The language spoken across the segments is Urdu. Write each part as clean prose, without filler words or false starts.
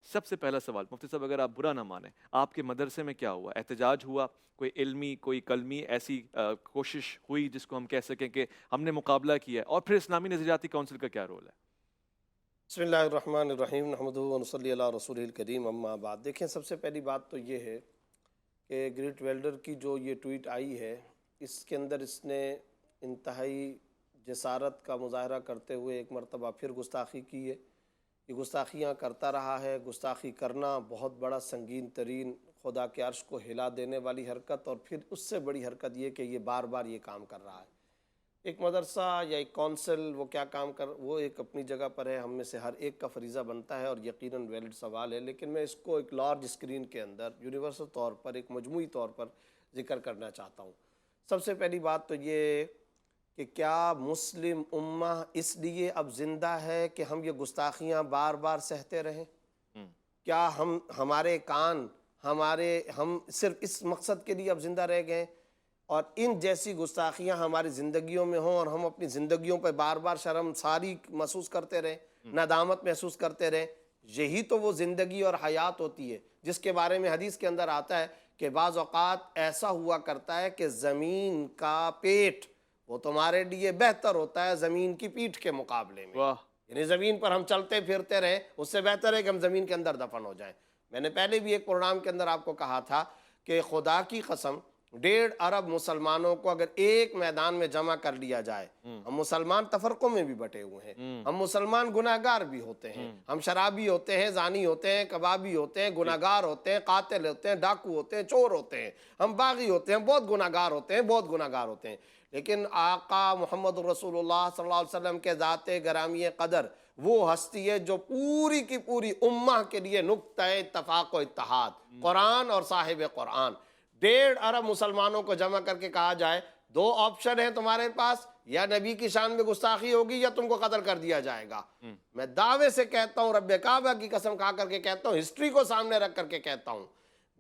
سب سے پہلا سوال مفتی صاحب، اگر آپ برا نہ مانیں، آپ کے مدرسے میں کیا ہوا؟ احتجاج ہوا؟ کوئی علمی، کوئی قلمی ایسی کوشش ہوئی جس کو ہم کہہ سکیں کہ ہم نے مقابلہ کیا ہے؟ اور پھر اسلامی نظریاتی کونسل کا کیا رول ہے؟ بسم اللہ الرحمن الرحیم، نحمدہ و نصلی علی رسول الکریم، اما بعد۔ دیکھیں، سب سے پہلی بات تو یہ ہے کہ گریٹ ویلڈر کی جو یہ ٹویٹ آئی ہے، اس کے اندر اس نے انتہائی جسارت کا مظاہرہ کرتے ہوئے ایک مرتبہ پھر گستاخی کی ہے۔ یہ گستاخیاں کرتا رہا ہے۔ گستاخی کرنا بہت بڑا سنگین ترین، خدا کے عرش کو ہلا دینے والی حرکت، اور پھر اس سے بڑی حرکت یہ کہ یہ بار بار یہ کام کر رہا ہے۔ ایک مدرسہ یا ایک کونسل وہ کیا کام وہ ایک اپنی جگہ پر ہے، ہم میں سے ہر ایک کا فریضہ بنتا ہے اور یقیناً ویلڈ سوال ہے، لیکن میں اس کو ایک لارج اسکرین کے اندر یونیورسل طور پر، ایک مجموعی طور پر ذکر کرنا چاہتا ہوں۔ سب سے پہلی بات تو یہ کہ کیا مسلم امہ اس لیے اب زندہ ہے کہ ہم یہ گستاخیاں بار بار سہتے رہیں؟ کیا ہمارے کان، ہم صرف اس مقصد کے لیے اب زندہ رہ گئے اور ان جیسی گستاخیاں ہماری زندگیوں میں ہوں اور ہم اپنی زندگیوں پہ بار بار شرم ساری محسوس کرتے رہیں، ندامت محسوس کرتے رہیں؟ یہی تو وہ زندگی اور حیات ہوتی ہے جس کے بارے میں حدیث کے اندر آتا ہے کہ بعض اوقات ایسا ہوا کرتا ہے کہ زمین کا پیٹ وہ تمہارے لیے بہتر ہوتا ہے زمین کی پیٹھ کے مقابلے میں۔ واہ! یعنی زمین پر ہم چلتے پھرتے رہیں، اس سے بہتر ہے کہ ہم زمین کے اندر دفن ہو جائیں۔ میں نے پہلے بھی ایک پروگرام کے اندر آپ کو کہا تھا کہ خدا کی قسم 1.5 ارب مسلمانوں کو اگر ایک میدان میں جمع کر لیا جائے، ہم مسلمان تفرقوں میں بھی بٹے ہوئے ہیں، ہم مسلمان گناہگار بھی ہوتے ہیں، ہم شرابی ہوتے ہیں، زانی ہوتے ہیں، کبابی ہوتے ہیں، گناہگار ہوتے ہیں، قاتل ہوتے ہیں، ڈاکو ہوتے ہیں، چور ہوتے ہیں، ہم باغی ہوتے ہیں، بہت گناہگار ہوتے ہیں، بہت گناہگار ہوتے ہیں، لیکن آقا محمد رسول اللہ صلی اللہ علیہ وسلم کے ذات گرامی قدر وہ ہستی ہے جو پوری کی پوری امہ کے لیے نقطہ اتفاق و اتحاد، قرآن اور صاحب قرآن۔ 1.5 ارب مسلمانوں کو جمع کر کے کہا جائے 2 آپشن ہیں تمہارے پاس، یا نبی کی شان میں گستاخی ہوگی یا تم کو قتل کر دیا جائے گا۔ میں دعوے سے کہتا ہوں، رب کعبہ کی قسم کھا کر کے کہتا ہوں، ہسٹری کو سامنے رکھ کر کے کہتا ہوں،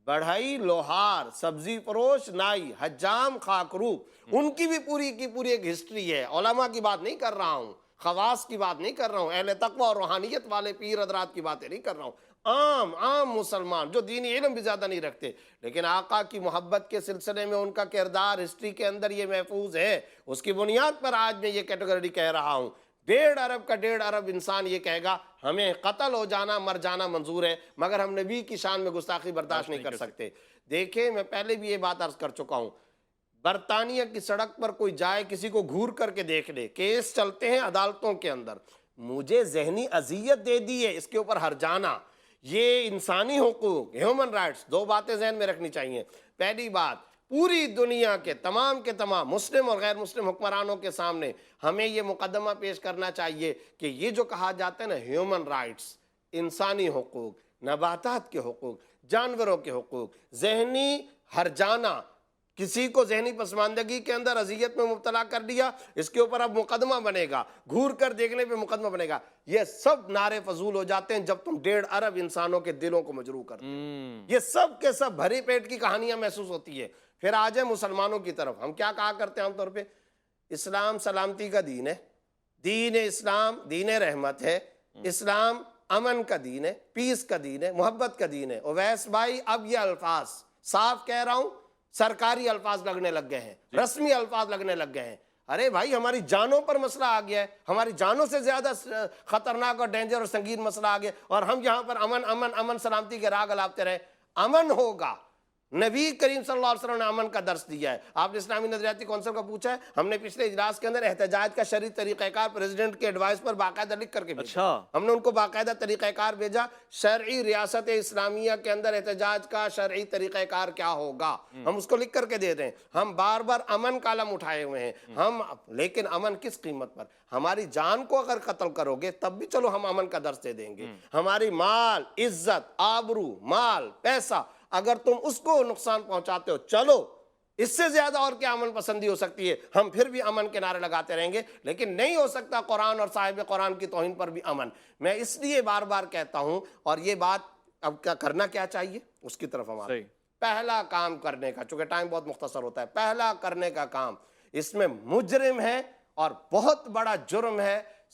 بڑھئی، لوہار، سبزی فروش، نائی، حجام، خاکرو، ان کی بھی پوری کی پوری ایک ہسٹری ہے۔ علماء کی بات نہیں کر رہا ہوں، خواص کی بات نہیں کر رہا ہوں، اہل تقوی اور روحانیت والے پیر حضرات کی باتیں نہیں کر رہا ہوں، عام مسلمان جو دینی علم بھی زیادہ نہیں رکھتے، لیکن آقا کی محبت کے سلسلے میں ان کا کردار ہسٹری کے اندر یہ محفوظ ہے۔ اس کی بنیاد پر آج میں یہ کیٹیگری کہہ رہا ہوں، 1.5 ارب کا 1.5 ارب انسان یہ کہے گا ہمیں قتل ہو جانا، مر جانا منظور ہے، مگر ہم نبی کی شان میں گستاخی برداشت نہیں کر سکتے۔ دیکھیں، میں پہلے بھی یہ بات عرض کر چکا ہوں، برطانیہ کی سڑک پر کوئی جائے، کسی کو گھور کر کے دیکھ لے، کیس چلتے ہیں عدالتوں کے اندر، مجھے ذہنی اذیت دے دی ہے، اس کے اوپر ہر جانا، یہ انسانی حقوق، ہیومن رائٹس، 2 باتیں ذہن میں رکھنی چاہیے۔ پہلی بات، پوری دنیا کے تمام مسلم اور غیر مسلم حکمرانوں کے سامنے ہمیں یہ مقدمہ پیش کرنا چاہیے کہ یہ جو کہا جاتا ہے نا ہیومن رائٹس، انسانی حقوق، نباتات کے حقوق، جانوروں کے حقوق، ذہنی ہرجانہ، کسی کو ذہنی پسماندگی کے اندر اذیت میں مبتلا کر دیا، اس کے اوپر اب مقدمہ بنے گا، گھور کر دیکھنے پہ مقدمہ بنے گا، یہ سب نعرے فضول ہو جاتے ہیں جب تم 1.5 ارب انسانوں کے دلوں کو مجروح کرتے ہو۔ یہ سب کے سب بھری پیٹ کی کہانیاں محسوس ہوتی ہے۔ پھر آ جائیں مسلمانوں کی طرف، ہم کیا کہا کرتے ہیں عام طور پہ؟ اسلام سلامتی کا دین ہے، دین اسلام دین رحمت ہے، اسلام امن کا دین ہے، پیس کا دین ہے، محبت کا دین ہے۔ اویس بھائی، اب یہ الفاظ صاف کہہ رہا ہوں، سرکاری الفاظ لگنے لگ گئے ہیں، رسمی الفاظ لگنے لگ گئے ہیں۔ ارے بھائی، ہماری جانوں پر مسئلہ آ گیا ہے، ہماری جانوں سے زیادہ خطرناک اور ڈینجر اور سنگین مسئلہ آ گیا، اور ہم یہاں پر امن امن امن سلامتی کے راگ الاپتے رہے۔ امن ہوگا، نبی کریم صلی اللہ علیہ وسلم نے امن کا درس دیا ہے۔ آپ نے اسلامی نظریاتی کونسل کا پوچھا ہے، ہم نے پچھلے اجلاس کے اندر احتجاج کا شرعی طریقہ کار پریزیڈنٹ کے ایڈوائس پر باقاعدہ لکھ کر کے بھیجا۔ ہم نے ان کو باقاعدہ طریقہ کار بھیجا، شرعی ریاست اسلامیہ کے اندر احتجاج کا شرعی طریقہ کار کیا ہوگا، ہم اس کو لکھ کر کے دے دیں۔ ہم بار بار امن کا علم اٹھائے ہوئے ہیں، لیکن امن کس قیمت پر؟ ہماری جان کو اگر قتل کرو گے تب بھی چلو ہم امن کا درس دے دیں گے۔ ہماری مال، عزت، آبرو، مال، پیسہ، اگر تم اس کو نقصان پہنچاتے ہو، چلو اس سے زیادہ اور کیا امن پسندی ہو سکتی ہے، ہم پھر بھی امن کے نعرے لگاتے رہیں گے، لیکن نہیں ہو سکتا قرآن اور صاحب قرآن کی توہین پر بھی امن۔ میں اس لیے بار بار کہتا ہوں، اور یہ بات اب کیا کرنا کیا چاہیے اس کی طرف ہم آتے ہیں۔ پہلا کام کرنے کا، چونکہ ٹائم بہت مختصر ہوتا ہے، پہلا کرنے کا کام، اس میں مجرم ہے اور بہت بڑا جرم ہے